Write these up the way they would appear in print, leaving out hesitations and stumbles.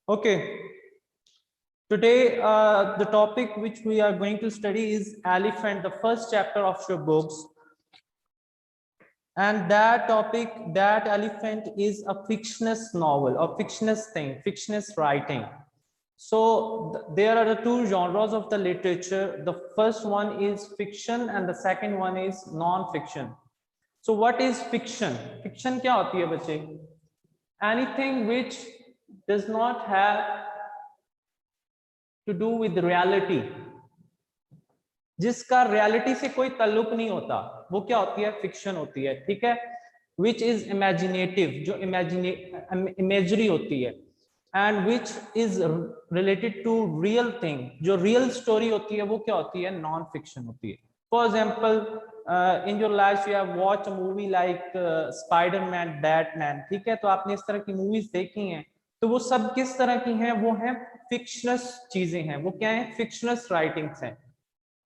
Okay, today the topic which we are going to study is Elephant, the first chapter of your books. And that topic, that Elephant is a fictionist novel, a fictionist thing, fictionist writing. So there are the two genres of the literature. The first one is fiction and the second one is non-fiction. So what is fiction? Fiction क्या होती है बच्चे? Anything which does not have to do with reality, जिसका reality से कोई ताल्लुक नहीं होता, वो क्या होती है? फिक्शन होती है। ठीक है, विच इज इमेजिनेटिव, जो इमेजरी होती है, and which is related to real thing, जो रियल स्टोरी होती है वो क्या होती है? नॉन फिक्शन होती है। For example, in your life you have watch a movie like Spiderman, Batman. ठीक है, तो आपने इस तरह की मूवीज देखी हैं, तो वो सब किस तरह की हैं? वो हैं फिक्शनस चीजें हैं। वो क्या है? फिक्शनस राइटिंग्स हैं,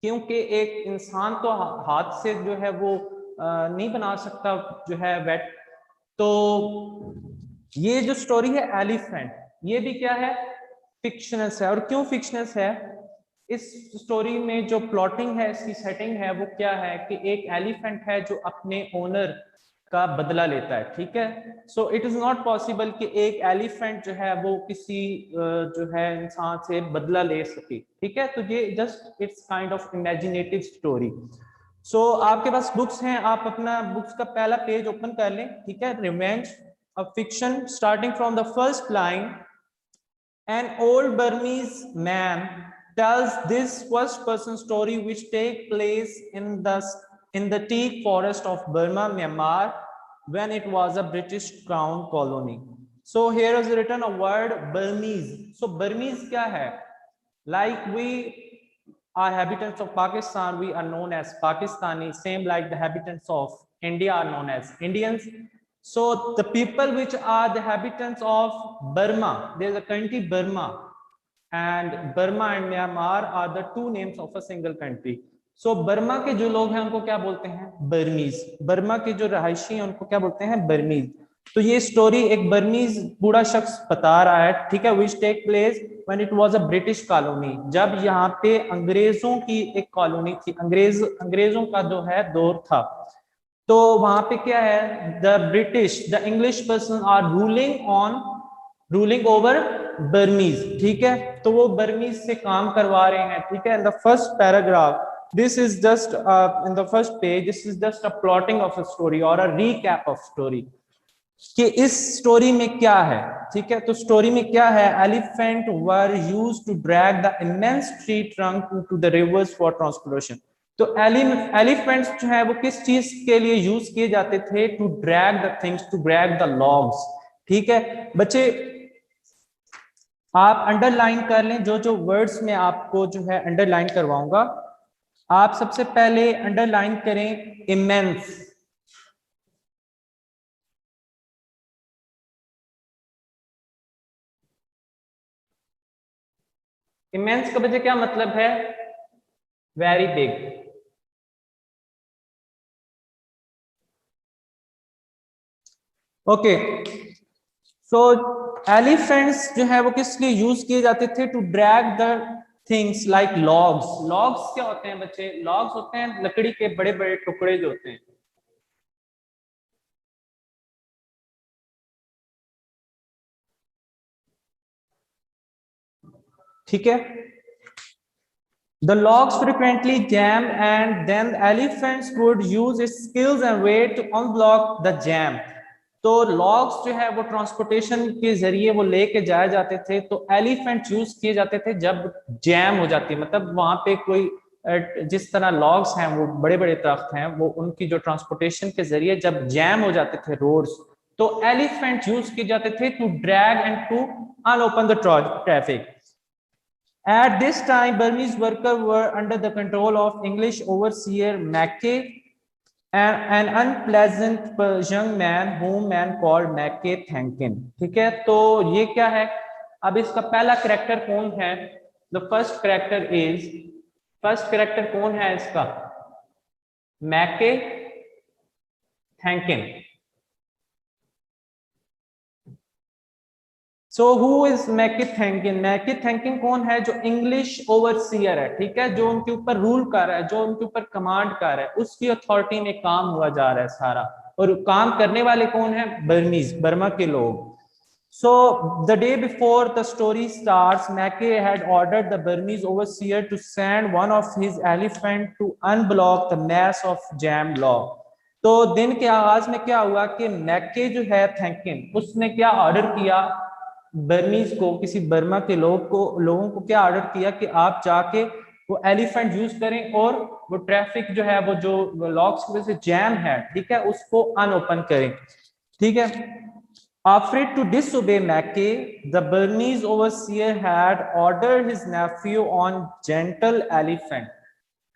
क्योंकि एक इंसान तो हाथ से जो है वो नहीं बना सकता जो है वेट। तो ये जो स्टोरी है एलिफेंट, ये भी क्या है? फिक्शनस है। और क्यों फिक्शनस है? इस स्टोरी में जो प्लॉटिंग है, इसकी सेटिंग है, वो क्या है कि एक एलिफेंट है जो अपने ओनर का बदला लेता है। ठीक है, so it is not possible कि एक एलिफेंट जो है वो किसी जो है इंसान से बदला ले सके। ठीक है, तो ये just it's kind of imaginative story. So आपके पास बुक्स हैं, आप अपना बुक्स का पहला पेज ओपन कर लें। ठीक है, revenge of fiction, starting from the first line. An old Burmese man tells this first-person story which takes place in the teak forest of Burma, Myanmar, when it was a British crown colony. So here is written a word Burmese. So Burmese क्या है? Like we are inhabitants of Pakistan, we are known as Pakistani. Same like the inhabitants of India are known as Indians. So the people which are the inhabitants of Burma, there is a country Burma, and Burma and Myanmar are the two names of a single country. So Burma के जो लोग हैं उनको क्या बोलते हैं? Burmese. Burma के जो रहायशी हैं उनको क्या बोलते हैं? बर्मीज। तो ये स्टोरी एक बर्मीज बूढ़ा शख्स बता रहा है। ठीक है, which take place when it was a British colony, जब यहाँ पे अंग्रेजों की एक कॉलोनी थी, अंग्रेजों का जो है दौर था। तो वहां पे क्या है? The British, the English person are ruling over Burmese. ठीक है, तो वो बर्मीज से काम करवा रहे हैं। ठीक है, in the first paragraph, this is just in the first page, this is just a plotting of a story और अ रीकैप ऑफ स्टोरी कि इस स्टोरी में क्या है। ठीक है, तो स्टोरी में क्या है? Elephant were used to drag the immense tree trunk to the rivers for transportation. तो एलिफेंट्स जो है वो किस चीज के लिए यूज किए जाते थे? To drag the things, to drag the logs. ठीक है बच्चे, आप अंडरलाइन कर लें जो जो वर्ड्स में आपको जो है अंडरलाइन करवाऊंगा। आप सबसे पहले अंडरलाइन करें इमेंस। इमेंस का बच्चे क्या मतलब है? Very big. Okay, so elephants जो है वो किस लिए यूज किए जाते थे? To drag the things like logs. Logs क्या होते हैं बच्चे? लॉग्स होते हैं लकड़ी के बड़े बड़े टुकड़े जो होते हैं। ठीक है, the logs frequently jam and then elephants would use its skills and weight to unblock the jam. तो लॉग्स जो है वो ट्रांसपोर्टेशन के जरिए वो लेके जाए जाते थे। तो एलिफेंट यूज किए जाते थे जब जैम हो जाती है, मतलब वहां पे कोई जिस तरह लॉग्स हैं वो बड़े बड़े दरख्त हैं, वो उनकी जो ट्रांसपोर्टेशन के जरिए जब जैम हो जाते थे रोड्स, तो एलिफेंट यूज किए जाते थे to drag and to unopen the traffic. At this time, Burmese workers were under the control of English overseer Mackay and an unpleasant young man whom man called Mackay Thankin. ठीक है, तो ये क्या है? अब इसका पहला करेक्टर कौन है? The first character is, first character कौन है इसका? मैके थैंकिन। So who is मैकी थैंकिन? मैकी थैंकिन कौन है? जो इंग्लिश ओवरसीयर है, ठीक है, जो उनके ऊपर रूल कर रहा है, जो उनके ऊपर कमांड कर रहा है, उसकी अथॉरिटी में काम हुआ जा रहा है सारा। और काम करने वाले कौन है? बर्मीज, बर्मा के लोग। So the day before the story starts, Mackay had ordered the Burmese overseer to send one of his elephant to unblock the mass of jam log. तो दिन के आगाज में क्या हुआ कि मैके जो है थैंकिन, उसने क्या ऑर्डर किया बर्मीज को, किसी बर्मा के लोगों को क्या ऑर्डर किया कि आप जाके वो एलिफेंट यूज करें और वो ट्रैफिक जो है, वो जो लॉक्स की वजह से जैम है, ठीक है, उसको अनओपन करें। ठीक है। Afraid to disobey Mackay, the Burmese overseer had ordered his nephew on gentle elephant.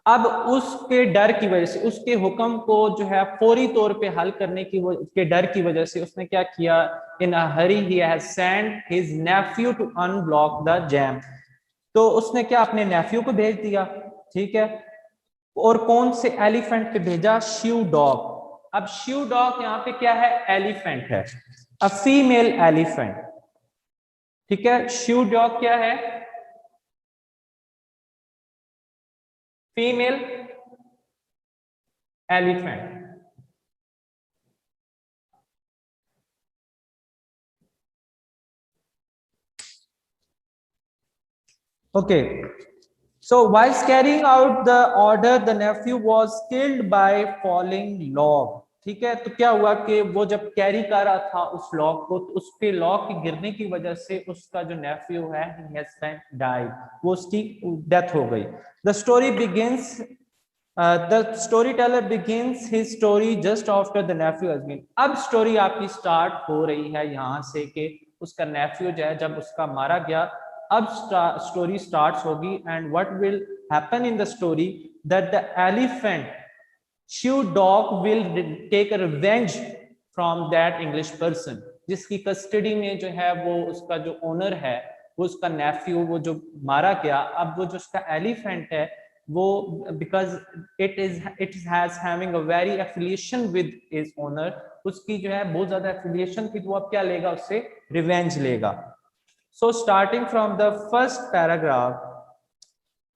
अब उसके डर की वजह से, उसके हुक्म को जो है फौरी तौर पे हल करने के डर की वजह से उसने क्या किया? In a hurry he has sent his nephew to unblock the jam. तो उसने क्या अपने नेफ्यू को भेज दिया, ठीक है। और कौन से एलिफेंट पे भेजा? शिव डॉग। अब शिव डॉग यहाँ पे क्या है? एलिफेंट है, अ फीमेल एलिफेंट, ठीक है। शिव डॉग क्या है? Female elephant. Okay, so while carrying out the order the nephew was killed by falling log। ठीक है, तो क्या हुआ कि वो जब कैरी कर रहा था उस लॉग को, तो उसके लॉग के गिरने की वजह से उसका जो नेफ्यू है he has died, वो उसकी डेथ हो गई। The story begins the storyteller begins his story just after the nephew has been। अब स्टोरी आपकी स्टार्ट हो रही है यहाँ से कि उसका नेफ्यू जो है जब उसका मारा गया, अब स्टोरी स्टार्ट्स होगी। And what will happen in the story that the elephant shiv dog will take a revenge from that English person, जिसकी कस्टडी में जो है वो उसका जो ओनर है, वो उसका नेफ्यू, वो जो मारा गया। अब वो जो उसका एलिफेंट है वो, because it has having a very affiliation with his owner, उसकी जो है बहुत ज्यादा एफिलिएशन थी, तो वो अब क्या लेगा? उससे रिवेंज लेगा। So starting from the first paragraph,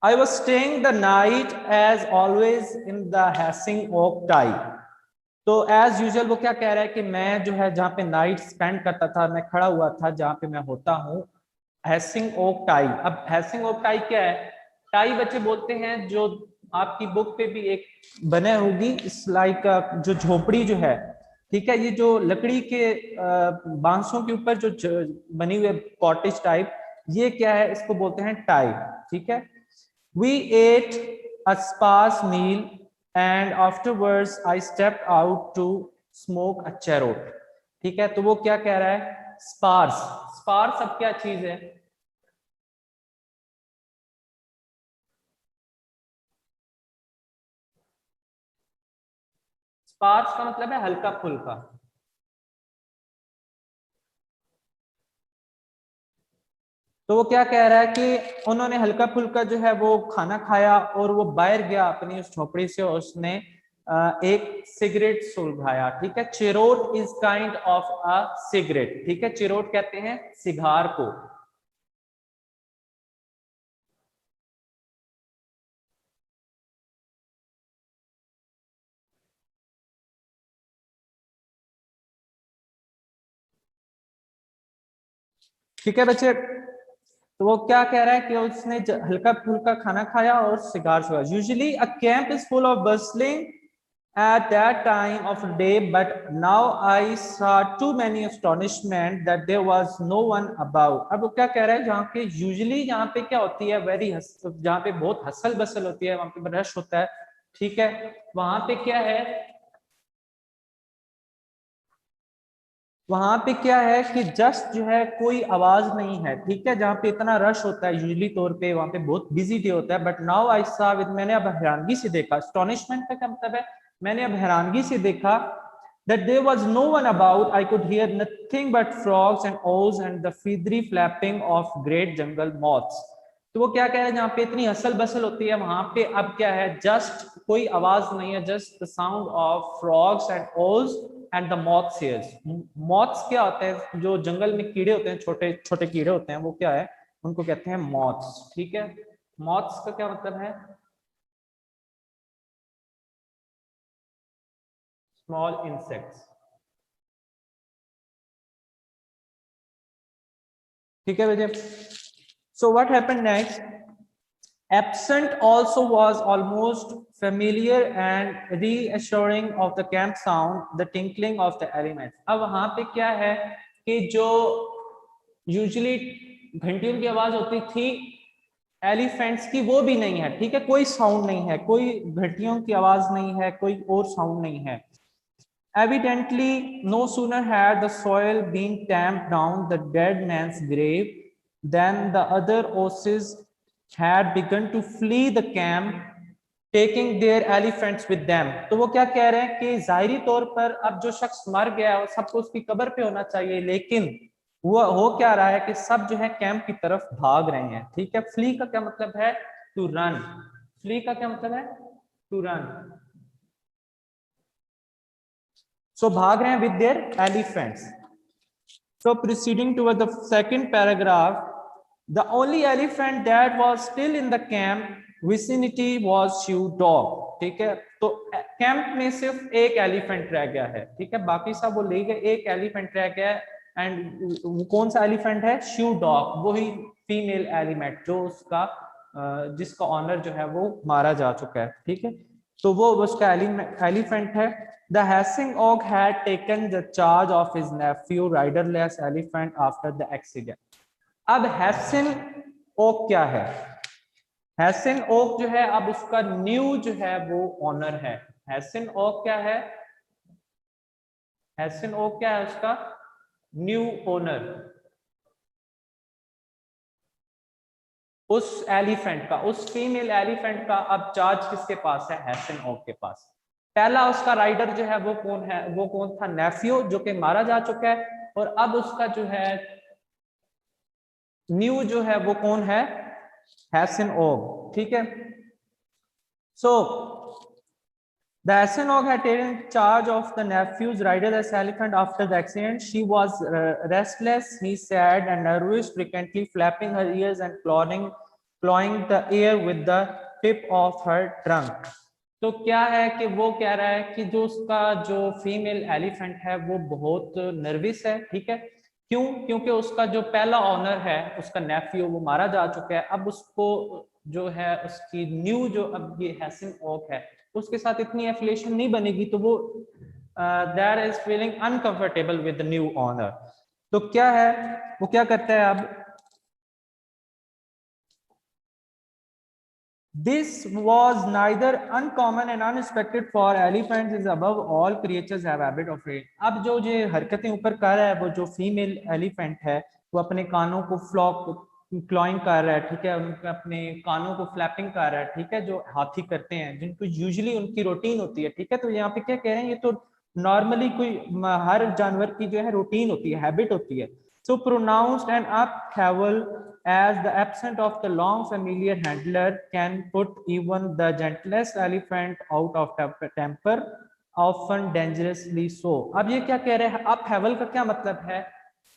I was staying the night as always in the Hastings Oak Tie। तो एज यूजुअल वो क्या कह रहा है कि मैं जो है जहाँ पे नाइट स्पेंड करता था, मैं खड़ा हुआ था जहाँ पे मैं होता हूँ, हैस्टिंग ओक टाई। अब हैस्टिंग ओक टाई क्या है? टाई बच्चे बोलते हैं, जो आपकी बुक पे भी एक बने होगी, इस लाइक जो झोपड़ी जो है, ठीक है, ये जो लकड़ी के बांसों के ऊपर जो बनी हुई कॉटेज टाइप, ये क्या है? इसको बोलते हैं टाई, ठीक है। We ate a sparse meal and afterwards I stepped out to smoke a cheroot। ठीक है, तो वो क्या कह रहा है? स्पार्स। स्पार्स अब क्या चीज है? स्पार्स का मतलब है हल्का फुल्का। तो वो क्या कह रहा है कि उन्होंने हल्का फुल्का जो है वो खाना खाया और वो बाहर गया अपनी उस झोपड़ी से, और उसने एक सिगरेट सुलगाया, ठीक है। Cheroot is kind of a cigarette, ठीक है, चिरोट कहते हैं सिगार को। ठीक है बच्चे, तो वो क्या कह रहा है कि उसने हल्का फुल्का खाना खाया और सिगार सुलगाया। Usually a camp is full of bustling at that time of day, but now I saw too many astonishment that there was no one about। अब वो क्या कह रहा है? जहाँ पे यूजुअली जहाँ पे क्या होती है, जहाँ पे बहुत हसल बसल होती है, वहां पे रश होता है, ठीक है, वहां पे क्या है? वहां पे क्या है कि जस्ट जो है कोई आवाज नहीं है, ठीक है, जहाँ पे इतना रश होता है यूजुअली तौर पे, वहां पे बहुत बिजी डे होता है। बट नाउ आई सा विद, मैंने अब हैरानगी से देखा, एस्टोनिशमेंट का क्या मतलब है? मैंने अब हैरानगी से देखा, that there was no one about, I could hear nothing but frogs and owls and the feathery flapping of great jungle moths। तो वो क्या कह रहे हैं? जहाँ पे इतनी हसल बसल होती है वहां पे अब क्या है? जस्ट कोई आवाज नहीं है, just the sound of frogs and owls and the moths hares. Moths क्या होते हैं, जो जंगल में कीड़े होते हैं, छोटे छोटे कीड़े होते हैं, वो क्या है, उनको कहते हैं मॉथ्स। ठीक है, मॉथ्स का क्या मतलब है, स्मॉल इंसेक्ट्स। ठीक है बेटे, so what happened next, absent also was almost familiar and reassuring of the camp sound, the tinkling of the elements। अब वहां पे क्या है कि जो यूजुअली घंटियों की आवाज होती थी एलिफेंट्स की, वो भी नहीं है। ठीक है, कोई साउंड नहीं है, कोई घंटियों की आवाज नहीं है, कोई और साउंड नहीं है। Evidently, no sooner had the soil been tamped down the dead man's grave than the other osses had begun to flee the camp, taking their elephants with them। तो वो क्या कह रहे हैं कि जाहिरी तौर पर अब जो शख्स मर गया है सबको उसकी कब्र पे होना चाहिए, लेकिन वो हो क्या रहा है कि सब जो है कैंप की तरफ भाग रहे हैं। ठीक है, फ्ली का क्या मतलब है, टू रन। फ्ली का क्या मतलब है, टू रन। सो भाग रहे हैं with their elephants. So proceeding toward the second paragraph, the only elephant that was still in the camp vicinity was shoe dog. ठीक है, तो कैंप में सिर्फ एक एलिफेंट रह गया है। ठीक है, बाकी सब वो ले गए, एक एलिफेंट रह गया है। एंड कौन सा एलिफेंट है, शू डॉग, वही फीमेल एलिफेंट जो उसका जिसका ऑनर जो है वो मारा जा चुका है। ठीक है, तो वो उसका एलिफेंट है। The Hastings Oak had taken the charge of his nephew riderless elephant after the accident। अब Hastings Oak क्या है, Hastings Oak जो है अब उसका न्यू जो है वो ऑनर है। Hastings Oak क्या है, Hastings Oak क्या है, उसका न्यू ओनर। उस एलिफेंट का, उस फीमेल एलिफेंट का अब चार्ज किसके पास है, Hastings Oak के पास। पहला उसका राइडर जो है वो कौन है, वो कौन था, नेफ्यू, जो कि मारा जा चुका है। और अब उसका जो है न्यू जो है वो कौन है, Hastings Oak। ठीक है, सो the Hastings Oak had taken charge of the nephew's riderless elephant after the accident। She was restless, he said, and nervous, frequently flapping her ears and clawing the air with the tip of her trunk। तो क्या है कि वो कह रहा है कि जो उसका जो फीमेल एलिफेंट है वो बहुत नर्वस है। ठीक है, क्यों, क्योंकि उसका जो पहला ऑनर है, उसका नेफ्यू, वो मारा जा चुका है। अब उसको जो है उसकी न्यू जो अब ये Hastings Oak है उसके साथ इतनी एफिलिएशन नहीं बनेगी, तो वो that is feeling uncomfortable with the new owner. तो क्या है, वो क्या करता है अब, this was neither uncommon and unexpected for elephants, is above all creatures have habit of feeding। अब जो ये हरकतें ऊपर कर रहा है वो जो फीमेल एलिफेंट है वो अपने कानों को क्लॉइंग कर रहा है। ठीक है, उनके अपने कानों को फ्लैपिंग कर रहा है। ठीक है, जो हाथी करते हैं, जिनको यूजुअली उनकी रूटीन होती है। ठीक है, तो यहाँ पे क्या कह रहे हैं, ये तो नॉर्मली कोई हर जानवर की जो है रूटीन होती है, हैबिट होती है। So pronounced and upheaval, as the absence of the long familiar handler can put even the gentlest elephant out of temper, often dangerously so। अब ये क्या कह रहे हैं, upheaval का क्या मतलब है,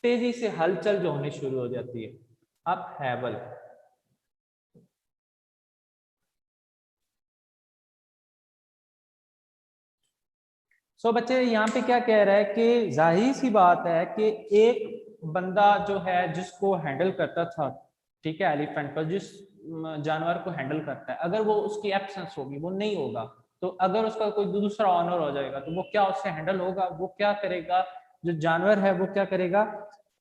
तेजी से हलचल जो होनी शुरू हो जाती है, upheaval। सो बच्चे यहाँ पे क्या कह रहा है कि जाहिर सी बात है कि एक बंदा जो है जिसको हैंडल करता था, ठीक है, एलिफेंट का, जिस जानवर को हैंडल करता है, अगर वो उसकी एब्सेंस होगी, वो नहीं होगा, तो अगर उसका कोई दूसरा ऑनर हो जाएगा तो वो क्या उससे हैंडल होगा, वो क्या करेगा, जो जानवर है वो क्या करेगा,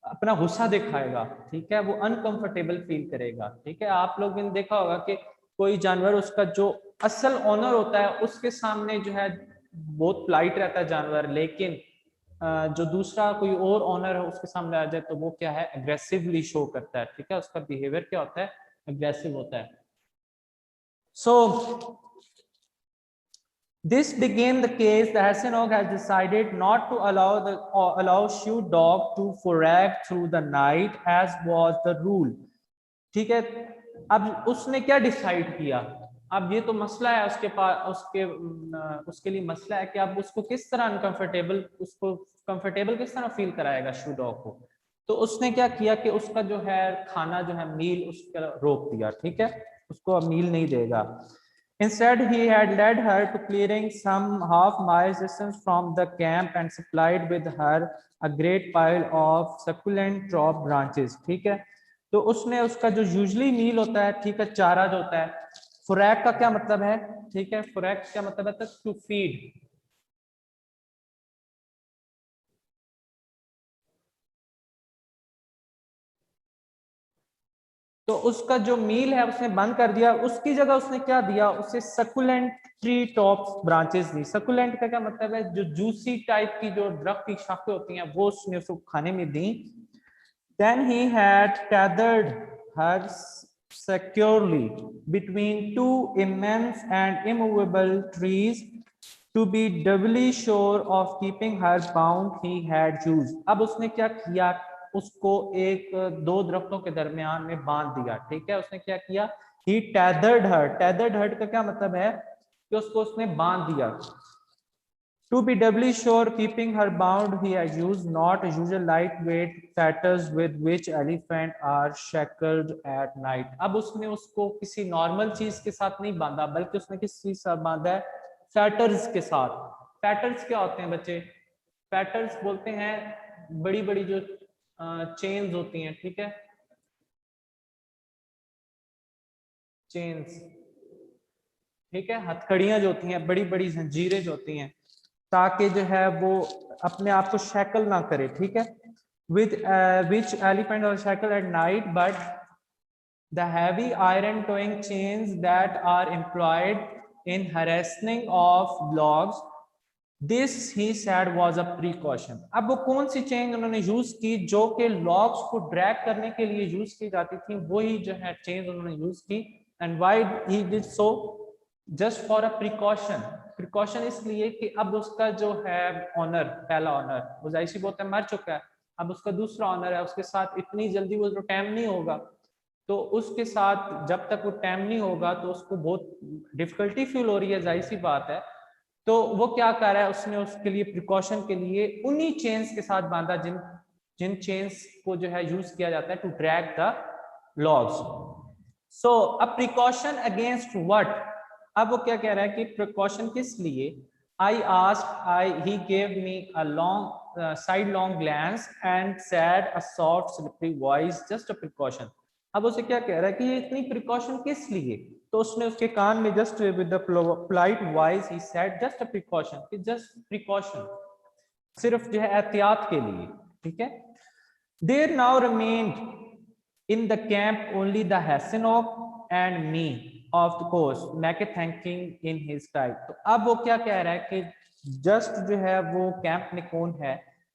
अपना गुस्सा दिखाएगा। ठीक है, वो अनकंफर्टेबल फील करेगा। ठीक है, आप लोग ने देखा होगा कि कोई जानवर उसका जो असल ओनर होता है उसके सामने जो है बहुत पोलाइट रहता है जानवर, लेकिन जो दूसरा कोई और ओनर है उसके सामने आ जाए तो वो क्या है, एग्रेसिवली शो करता है। ठीक है, उसका बिहेवियर क्या होता है, एग्रेसिव होता है। सो this became the case. The Hastings Oak has decided not to allow shoe dog to forage through the night as was the rule। ठीक है, अब उसने क्या डिसाइड किया, अब ये तो मसला है उसके पास, उसके लिए मसला है कि अब उसको किस तरह अनकंफर्टेबल, उसको कंफर्टेबल किस तरह फील कराएगा शू डॉग को। तो उसने क्या किया कि उसका जो है खाना जो है मील उसका रोक दिया, ठीक है, उसको अब मील नहीं देगा। Instead, he had led her to clearing some half miles distance from the camp and supplied with her a great pile of succulent top branches, ठीक है। तो उसने उसका जो यूजली मील होता है, ठीक है, चारा जो होता है, खुराक का क्या मतलब है, ठीक है, खुराक क्या मतलब है, टू फीड। तो उसका जो मील है उसने बंद कर दिया, उसकी जगह उसने क्या दिया, उसे सकुलेंट ट्री टॉप ब्रांचेस दी। सकुलेंट का क्या मतलब है, जो जूसी टाइप की जो दरख्त की शाखें होती हैं वो उसने उसको खाने में दी। Then he had tethered her securely between two immense and immovable trees to be doubly sure of keeping her bound he had used. अब उसने क्या किया, उसको एक दो दरख्तों के दरमियान में बांध दिया, ठीक है। उसने क्या किया, he tethered her, tethered her का क्या मतलब है कि उसको उसने बांध दिया। To be doubly sure, keeping her bound, he has used not usual lightweight fetters with which elephant are shackled at night. अब उसने उसको किसी नॉर्मल चीज के साथ नहीं बांधा, बल्कि उसने किस चीज से बांधा है, फेटर्स के साथ। फेटर्स क्या होते हैं बच्चे, फेटर्स बोलते हैं बड़ी बड़ी जो चेन्स होती हैं, ठीक है, चेन्स, ठीक है, हथकड़ियां जो होती हैं, बड़ी बड़ी जंजीरें जो होती हैं, ताकि जो है वो अपने आप को शैकल ना करे, ठीक है। With which elephant are shackle at night, but the heavy iron towing chains that are employed in harnessing of logs, this he said was a precaution. अब वो कौन सी चेन उन्होंने यूज की जो कि लॉग्स को ड्रैग करने के लिए यूज की जाती थी, वही जो है चेन उन्होंने यूज की। And why he did so, just for a precaution. Precaution इसलिए कि अब उसका जो है ऑनर, पहला ऑनर वो जाहिर सी बात है मर चुका है, अब उसका दूसरा ऑनर है, उसके साथ इतनी जल्दी वो जो टाइम नहीं होगा, तो उसके साथ जब तक वो टाइम नहीं होगा तो उसको बहुत डिफिकल्टी फील हो रही है, जाहिर सी बात है। तो वो क्या कर रहा है, उसने उसके लिए प्रिकॉशन के लिए उन्हीं चेन्स के साथ बांधा जिन जिन चेन्स को जो है यूज किया जाता है to drag the logs. So a precaution against what, अब वो क्या कह रहा है कि प्रिकॉशन किस लिए। I asked, I he gave me a long side long glance and said a soft slippery voice, just a precaution. अब उसे क्या कह रहा है कि ये इतनी प्रिकॉशन किस लिए, तो उसने उसके कान में just with the polite voice he said just a precaution, कि जस्ट प्रिकॉशन, सिर्फ जो है एहतियात के लिए, ठीक है। There now remained in the camp only the Hassanok and me, of course make thanking in his type। तो अब वो क्या कह रहा है कि जस्ट जो है वो कैंप में कौन है,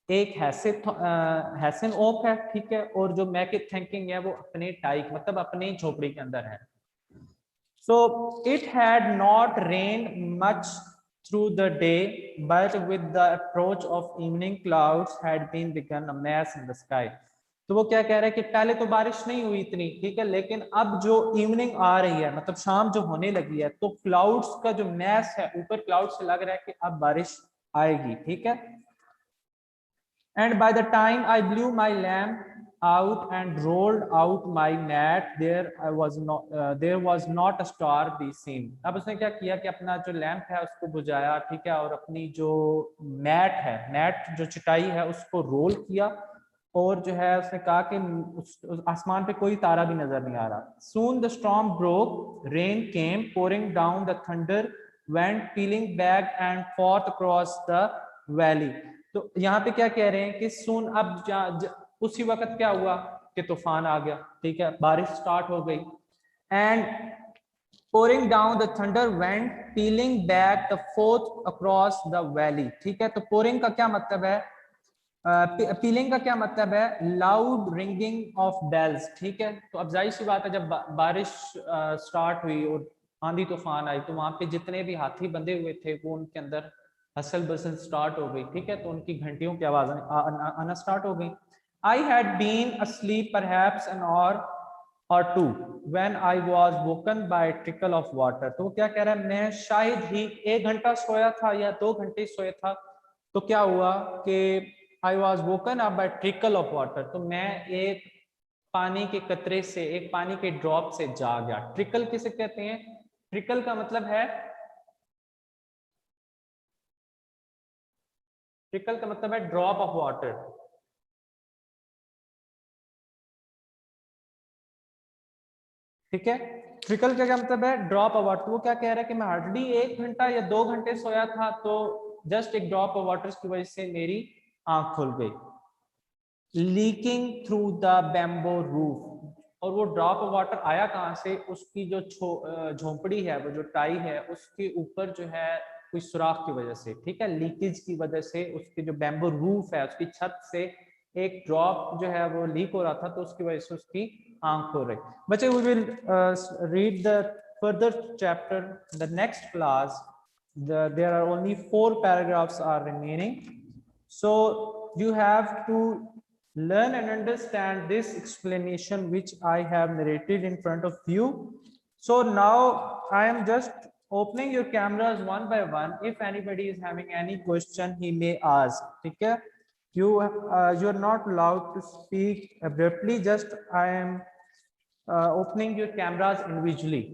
एक हैसन ओक है, ठीक है, और जो मैक थैंकिंग है वो अपने टाइक मतलब अपने झोपड़ी के अंदर है। So it had not rained much through the day, but with the approach of evening, clouds had been begun a mass in the sky। तो वो क्या कह रहा है कि पहले तो बारिश नहीं हुई इतनी, ठीक है, लेकिन अब जो इवनिंग आ रही है, मतलब शाम जो होने लगी है, तो क्लाउड्स का जो मैस है ऊपर क्लाउड से लग रहा है कि अब बारिश आएगी, ठीक है। And by the time I blew my lamp out and rolled out my mat, there was not a star be seen। अब उसने क्या किया कि अपना जो लैंप है उसको बुझाया, ठीक है, और अपनी जो मैट है, मैट जो चटाई है उसको रोल किया, और जो है उसने कहा कि उस आसमान पे कोई तारा भी नजर नहीं आ रहा। Soon the storm broke, rain came pouring down, the thunder went pealing back and forth across the valley। तो यहाँ पे क्या कह रहे हैं कि सुन, अब उसी वक्त क्या हुआ कि तूफान आ गया, ठीक है, बारिश स्टार्ट हो गई। And pouring down the thunder went pealing back the forth across the valley, ठीक है। तो pouring का क्या मतलब है, पीलिंग का क्या मतलब है, लाउड रिंगिंग ऑफ बेल्स, ठीक है। तो अब जाहिर सी बात है जब बारिश स्टार्ट हुई और आंधी तूफान आई, तो वहां पे जितने भी हाथी बंधे हुए थे वो उनके अंदर हसल बसल स्टार्ट हो गई, ठीक है, तो उनकी घंटियों की आवाज आना स्टार्ट हो गई। I had been asleep perhaps an hour और 2 when I was woken by trickle of water। तो क्या कह रहा है, मैं शायद ही 1 घंटा सोया था या 2 घंटे सोया था। तो क्या हुआ कि I was woken up by trickle of water, तो मैं एक पानी के कतरे से, एक पानी के ड्रॉप से जाग गया। ट्रिकल किसे कहते हैं? ट्रिकल का मतलब है, ट्रिकल का मतलब है ड्रॉप ऑफ वाटर। ठीक है, ट्रिकल का क्या मतलब है? Drop of water. वो क्या कह रहा है कि मैं हार्डली 1 घंटा या 2 घंटे सोया था, तो जस्ट एक ड्रॉप ऑफ वाटर की वजह से मेरी आंख खुल गई। Leaking through the bamboo roof. और वो ड्रॉप ऑफ वाटर आया कहाँ से? उसकी जो झोंपड़ी है, वो जो टाई है, उसके ऊपर जो है कोई सुराख की वजह से। ठीक है, लीकेज की वजह से उसके जो बैम्बो रूफ है, उसकी छत से एक ड्रॉप जो है वो लीक हो रहा था, तो उसकी वजह से उसकी आंख हो रही। बच्चे, we will read the further chapter the next class. there are only 4 paragraphs are remaining, so you have to learn and understand this explanation which I have narrated in front of you. So now I am just opening your cameras one by one. If anybody is having any question, he may ask. Okay, you are not allowed to speak abruptly. Just I am opening your cameras individually.